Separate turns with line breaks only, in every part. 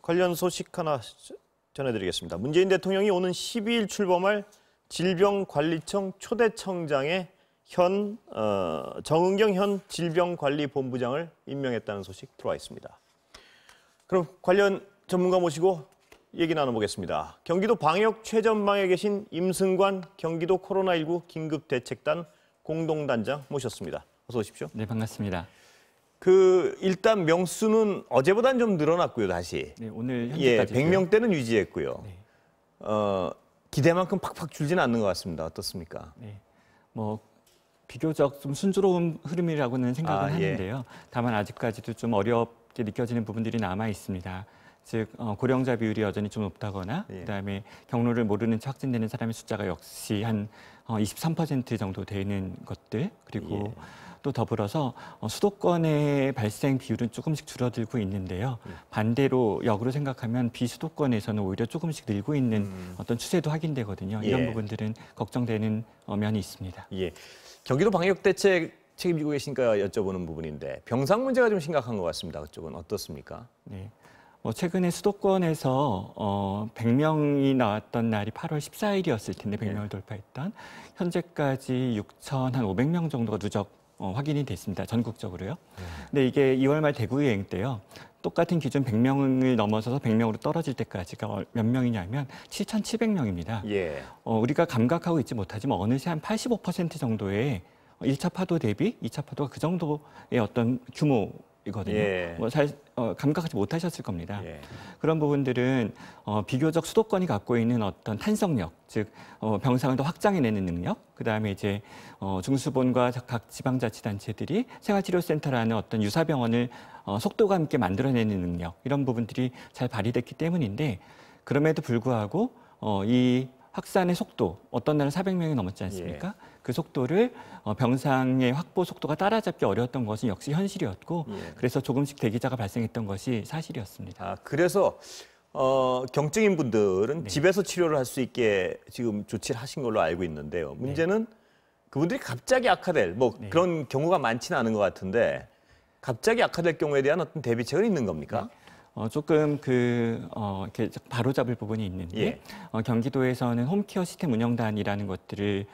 관련 소식 하나 전해드리겠습니다. 문재인 대통령이 오는 12일 출범할 질병관리청 초대청장에 정은경 현 질병관리본부장을 임명했다는 소식 들어와 있습니다. 그럼 관련 전문가 모시고 얘기 나눠보겠습니다. 경기도 방역 최전방에 계신 임승관 경기도 코로나19 긴급대책단 공동단장 모셨습니다. 어서 오십시오.
네, 반갑습니다.
일단 명수는 어제보다는 좀 늘어났고요, 다시.
네, 오늘 현재까지
100명대는 유지했고요.
네.
기대만큼 팍팍 줄지는 않는 것 같습니다. 어떻습니까?
네, 비교적 좀 순조로운 흐름이라고는 생각은 하는데요. 다만 아직까지도 좀 어렵게 느껴지는 부분들이 남아 있습니다. 즉 고령자 비율이 여전히 좀 높다거나 그다음에 경로를 모르는 채 확진되는 사람의 숫자가 역시 한 23% 정도 되는 것들, 그리고 또 더불어서 수도권의 발생 비율은 조금씩 줄어들고 있는데요. 반대로 역으로 생각하면 비수도권에서는 오히려 조금씩 늘고 있는 어떤 추세도 확인되거든요. 이런 부분들은 걱정되는 면이 있습니다.
경기도 방역대책 책임지고 계시니까 여쭤보는 부분인데 병상 문제가 좀 심각한 것 같습니다. 그쪽은 어떻습니까?
네. 최근에 수도권에서 100명이 나왔던 날이 8월 14일이었을 텐데 100명을 돌파했던 현재까지 6,500명 정도가 누적 확인이 됐습니다. 전국적으로요. 근데 이게 2월 말 대구 유행 때요. 똑같은 기준 100명을 넘어서서 100명으로 떨어질 때까지가 몇 명이냐면 7,700명입니다. 우리가 감각하고 있지 못하지만 어느새 한 85% 정도의 1차 파도 대비 2차 파도가 그 정도의 어떤 규모이거든요. 감각하지 못하셨을 겁니다. 그런 부분들은 비교적 수도권이 갖고 있는 어떤 탄성력, 즉 병상을 더 확장해내는 능력, 그다음에 이제 중수본과 각 지방자치단체들이 생활치료센터라는 어떤 유사병원을 속도감 있게 만들어내는 능력, 이런 부분들이 잘 발휘됐기 때문인데, 그럼에도 불구하고 이 확산의 속도, 어떤 날은 400명이 넘었지 않습니까? 그 속도를 병상의 확보 속도가 따라잡기 어려웠던 것은 역시 현실이었고, 그래서 조금씩 대기자가 발생했던 것이 사실이었습니다.
그래서 경증인 분들은 집에서 치료를 할 수 있게 지금 조치를 하신 걸로 알고 있는데요. 문제는 그분들이 갑자기 악화될, 그런 경우가 많지는 않은 것 같은데, 갑자기 악화될 경우에 대한 어떤 대비책은 있는 겁니까?
조금 이렇게 바로잡을 부분이 있는데 경기도에서는 홈케어 시스템 운영단이라는 것들을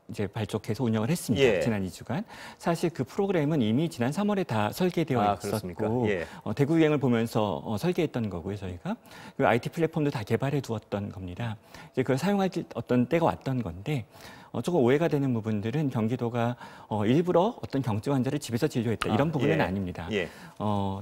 이제 발족해서 운영을 했습니다. 지난 2주간. 사실 그 프로그램은 이미 지난 3월에 다 설계되어 있었고 대구 유행을 보면서 설계했던 거고요, 저희가. 그 IT 플랫폼도 다 개발해 두었던 겁니다. 이제 그걸 사용할 어떤 때가 왔던 건데 조금 오해가 되는 부분들은 경기도가 일부러 어떤 경증 환자를 집에서 진료했다, 이런 부분은 아닙니다.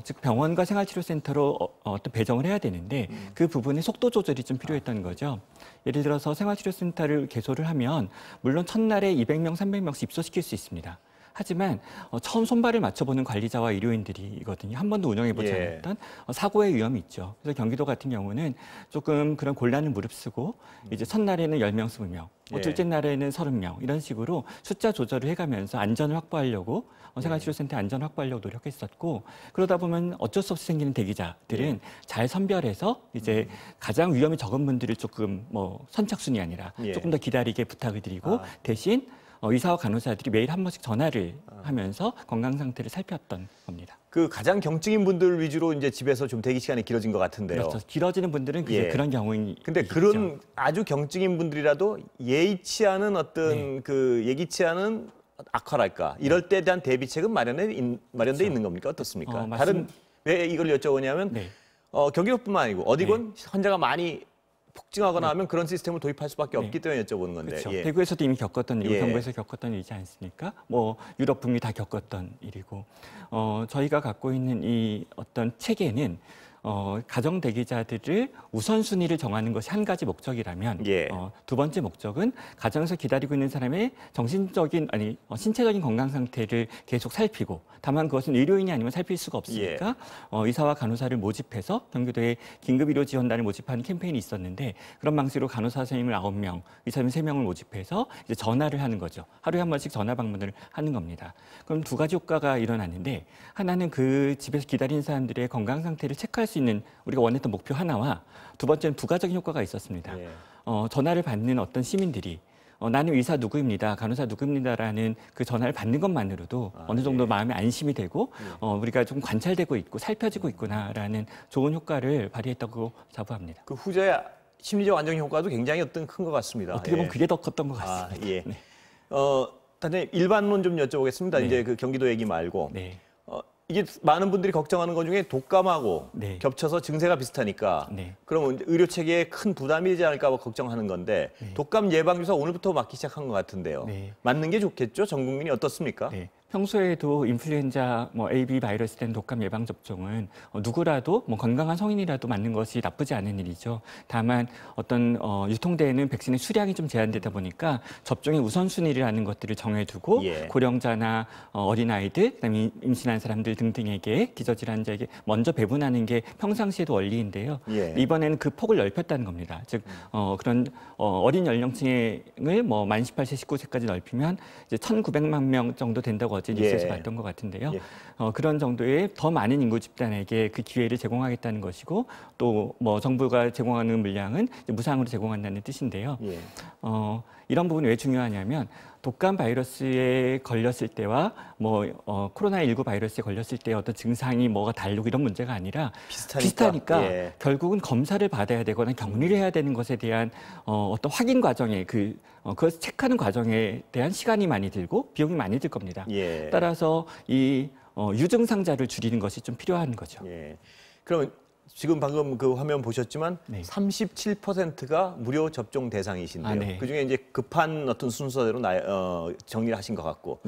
즉 병원과 생활치료센터로 어떤 배정을 해야 되는데 그 부분의 속도 조절이 좀 필요했던 거죠. 예를 들어서 생활치료센터를 개소를 하면 물론 첫날에 200명, 300명씩 입소시킬 수 있습니다. 하지만 처음 손발을 맞춰보는 관리자와 의료인들이거든요. 한 번도 운영해보지 않았던 사고의 위험이 있죠. 그래서 경기도 같은 경우는 조금 그런 곤란을 무릅쓰고 이제 첫날에는 10명, 20명, 둘째 날에는 30명, 이런 식으로 숫자 조절을 해가면서 안전을 확보하려고 생활치료센터 안전 확보하려고 노력했었고, 그러다 보면 어쩔 수 없이 생기는 대기자들은 잘 선별해서 이제 가장 위험이 적은 분들을 조금 선착순이 아니라 조금 더 기다리게 부탁을 드리고 대신 의사와 간호사들이 매일 한 번씩 전화를 하면서 건강 상태를 살폈던 겁니다.
그 가장 경증인 분들 위주로 이제 집에서 좀 대기 시간이 길어진 것 같은데요.
그렇죠. 길어지는 분들은 그런 경우인.
근데 그런 아주 경증인 분들이라도 예의치 않은 어떤 예기치 않은 악화랄까, 이럴 때에 대한 대비책은 마련돼 있는 겁니까? 어떻습니까? 왜 이걸 여쭤보냐면 경기도뿐만 아니고 어디건 환자가 많이 폭증하거나 하면 그런 시스템을 도입할 수밖에 없기 때문에 여쭤보는 건데.
그렇죠. 대구에서도 이미 겪었던 일이고 경북에서 겪었던 일이지 않습니까? 유럽, 북미 다 겪었던 일이고 저희가 갖고 있는 이 어떤 체계는 가정 대기자들을 우선순위를 정하는 것이 한 가지 목적이라면 두 번째 목적은 가정에서 기다리고 있는 사람의 신체적인 건강 상태를 계속 살피고, 다만 그것은 의료인이 아니면 살필 수가 없으니까 의사와 간호사를 모집해서 경기도에 긴급의료지원단을 모집하는 캠페인이 있었는데, 그런 방식으로 간호사 선생님을 9명, 의사 선생님 3명을 모집해서 이제 전화를 하는 거죠. 하루에 한 번씩 전화 방문을 하는 겁니다. 그럼 두 가지 효과가 일어나는데, 하나는 그 집에서 기다리는 사람들의 건강 상태를 체크할 수 있는 우리가 원했던 목표 하나와, 두 번째는 부가적인 효과가 있었습니다. 전화를 받는 어떤 시민들이 나는 의사 누구입니다, 간호사 누구입니다라는 그 전화를 받는 것만으로도 어느 정도 마음에 안심이 되고 우리가 좀 관찰되고 있고 살펴지고 있구나라는 좋은 효과를 발휘했다고 자부합니다.
그 후자의 심리적 안정 효과도 굉장히 큰 것 같습니다.
어떻게 보면 그게 더 컸던 것 같습니다.
예.
네.
단장님 일반론 좀 여쭤보겠습니다.
네.
이제 그 경기도 얘기 말고.
네.
이게 많은 분들이 걱정하는 것 중에 독감하고
네.
겹쳐서 증세가 비슷하니까
네.
그러면 의료 체계에 큰 부담이 되지 않을까 걱정하는 건데 독감 예방 주사 오늘부터 맞기 시작한 것 같은데요.
네.
맞는 게 좋겠죠? 전 국민이 어떻습니까?
네. 평소에도 인플루엔자, AB 바이러스 된 독감 예방 접종은 누구라도 건강한 성인이라도 맞는 것이 나쁘지 않은 일이죠. 다만 어떤 유통되는 백신의 수량이 좀 제한되다 보니까 접종의 우선순위라는 것들을 정해두고 고령자나 어린아이들, 그다음에 임신한 사람들 등등에게 기저질환자에게 먼저 배분하는 게 평상시에도 원리인데요. 이번에는 그 폭을 넓혔다는 겁니다. 즉 그런 어린 연령층을 만 18세, 19세까지 넓히면 이제 1,900만 명 정도 된다고 어제 뉴스에서 봤던 것 같은데요. 그런 정도의 더 많은 인구 집단에게 그 기회를 제공하겠다는 것이고 또 정부가 제공하는 물량은 이제 무상으로 제공한다는 뜻인데요. 이런 부분이 왜 중요하냐면 독감 바이러스에 걸렸을 때와 코로나19 바이러스에 걸렸을 때 어떤 증상이 뭐가 다르고 이런 문제가 아니라 비슷하니까 결국은 검사를 받아야 되거나 격리를 해야 되는 것에 대한 어떤 확인 과정에 그것을 체크하는 과정에 대한 시간이 많이 들고 비용이 많이 들 겁니다. 따라서 이 유증상자를 줄이는 것이 좀 필요한 거죠.
그러면 지금 방금 그 화면 보셨지만 37%가 무료 접종 대상이신데요. 그중에 이제 급한 어떤 순서대로 정리를 하신 것 같고.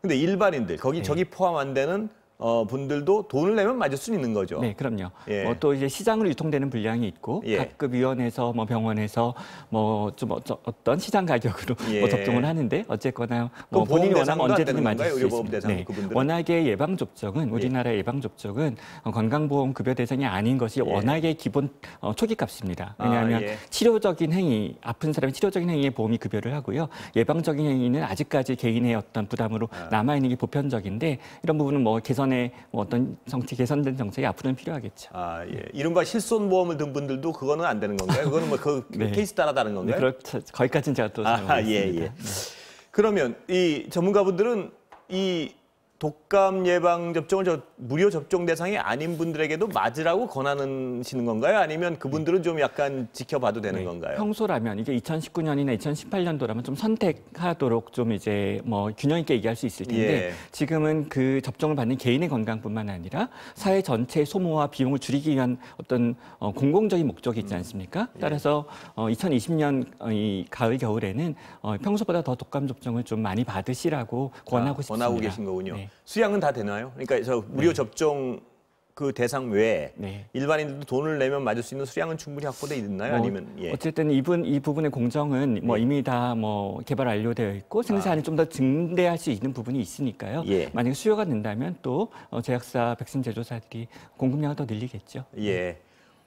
근데 일반인들 저기 포함 안 되는 분들도 돈을 내면 맞을 수 있는 거죠.
네, 그럼요. 또 이제 시장으로 유통되는 분량이 있고 각급 위원회에서 병원에서 좀 어떤 시장 가격으로 접종을 하는데 어쨌거나 본인이 원하면 언제든지 맞을 수 있습니다. 워낙에 예방 접종은 우리나라 예방 접종은 건강보험 급여 대상이 아닌 것이 워낙에 기본 초기값입니다. 왜냐하면 치료적인 행위, 아픈 사람의 치료적인 행위에 보험이 급여를 하고요. 예방적인 행위는 아직까지 개인의 어떤 부담으로 남아 있는 게 보편적인데 이런 부분은 개선의 어떤 개선된 정책이 앞으로는 필요하겠죠.
이른바 실손보험을 든 분들도 그거는 안 되는 건가요? 그거는 케이스 따라 다른 건가요?
거기까지는 제가 또 설명드리겠습니다.
그러면 이 전문가분들은 이 독감 예방 접종을 무료 접종 대상이 아닌 분들에게도 맞으라고 권하시는 건가요? 아니면 그분들은 좀 약간 지켜봐도 되는 건가요?
평소라면 이게 2019년이나 2018년도라면 좀 선택하도록 좀 이제 균형 있게 얘기할 수 있을 텐데 지금은 그 접종을 받는 개인의 건강뿐만 아니라 사회 전체의 소모와 비용을 줄이기 위한 어떤 공공적인 목적이 있지 않습니까? 따라서 2020년 이 가을 겨울에는 평소보다 더 독감 접종을 좀 많이 받으시라고 권하고 싶습니다.
권하고 계신 거군요. 수량은 다 되나요? 그러니까 무료 접종 그 대상 외에 일반인들도 돈을 내면 맞을 수 있는 수량은 충분히 확보돼 있나요? 아니면
어쨌든 이 부분의 공정은 이미 다 개발 완료되어 있고 생산이 좀 더 증대할 수 있는 부분이 있으니까요. 만약에 수요가 는다면 또 제약사 백신 제조사들이 공급량을 더 늘리겠죠.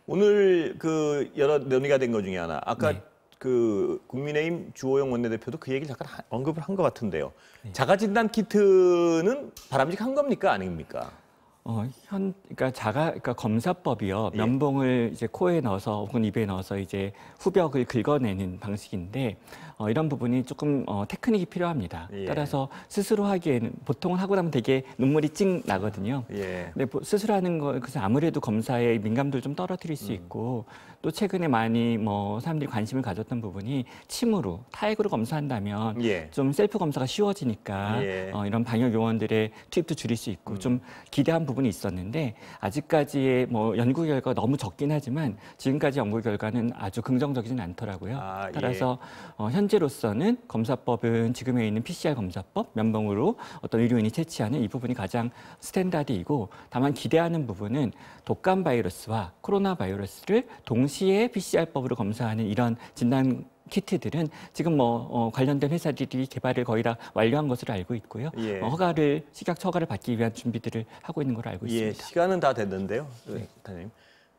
오늘 그 여러 논의가 된 것 중에 하나 아까 그 국민의힘 주호영 원내대표도 그 얘기를 잠깐 언급을 한 것 같은데요. 자가진단 키트는 바람직한 겁니까 아닙니까?
그러니까 검사법이요. 면봉을 이제 코에 넣어서 혹은 입에 넣어서 이제 후벽을 긁어내는 방식인데 이런 부분이 조금 테크닉이 필요합니다. 따라서 스스로 하기에는 보통은 하고 나면 되게 눈물이 찡 나거든요. 근데 스스로 하는 거 그래서 아무래도 검사의 민감도를 좀 떨어뜨릴 수 있고 또 최근에 많이 사람들이 관심을 가졌던 부분이 침으로 타액으로 검사한다면 좀 셀프 검사가 쉬워지니까 이런 방역 요원들의 투입도 줄일 수 있고 좀 기대한 부분이 있었는데 아직까지의 연구 결과가 너무 적긴 하지만 지금까지 연구 결과는 아주 긍정적이진 않더라고요. 따라서 현재로서는 검사법은 지금에 있는 PCR 검사법, 면봉으로 어떤 의료인이 채취하는 이 부분이 가장 스탠다드이고 다만 기대하는 부분은 독감 바이러스와 코로나 바이러스를 동시에 PCR법으로 검사하는 이런 진단 키트들은 지금 관련된 회사들이 개발을 거의 다 완료한 것으로 알고 있고요. 식약처 허가를 받기 위한 준비들을 하고 있는 걸로 알고 있습니다.
시간은 다 됐는데요, 단장님.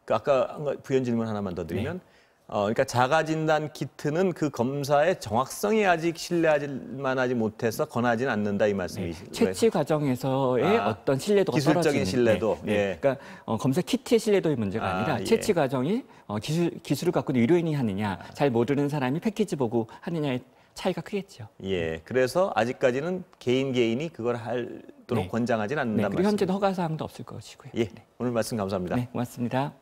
아까 부연 질문 하나만 더 드리면, 그러니까 자가진단 키트는 그 검사의 정확성이 아직 신뢰할 만하지 못해서 권하지는 않는다 이 말씀이시죠?
채취 과정에서의 어떤 신뢰도가
기술적인
떨어지는.
신뢰도.
그러니까 검사 키트의 신뢰도의 문제가 아니라 채취 과정이 기술을 갖고 있는 의료인이 하느냐, 잘 모르는 사람이 패키지 보고 하느냐의 차이가 크겠죠.
예, 그래서 아직까지는 개인이 그걸 하도록 권장하지는 않는다는
그리고
말씀.
현재는 허가 사항도 없을 것이고요.
예, 오늘 말씀 감사합니다.
네, 고맙습니다.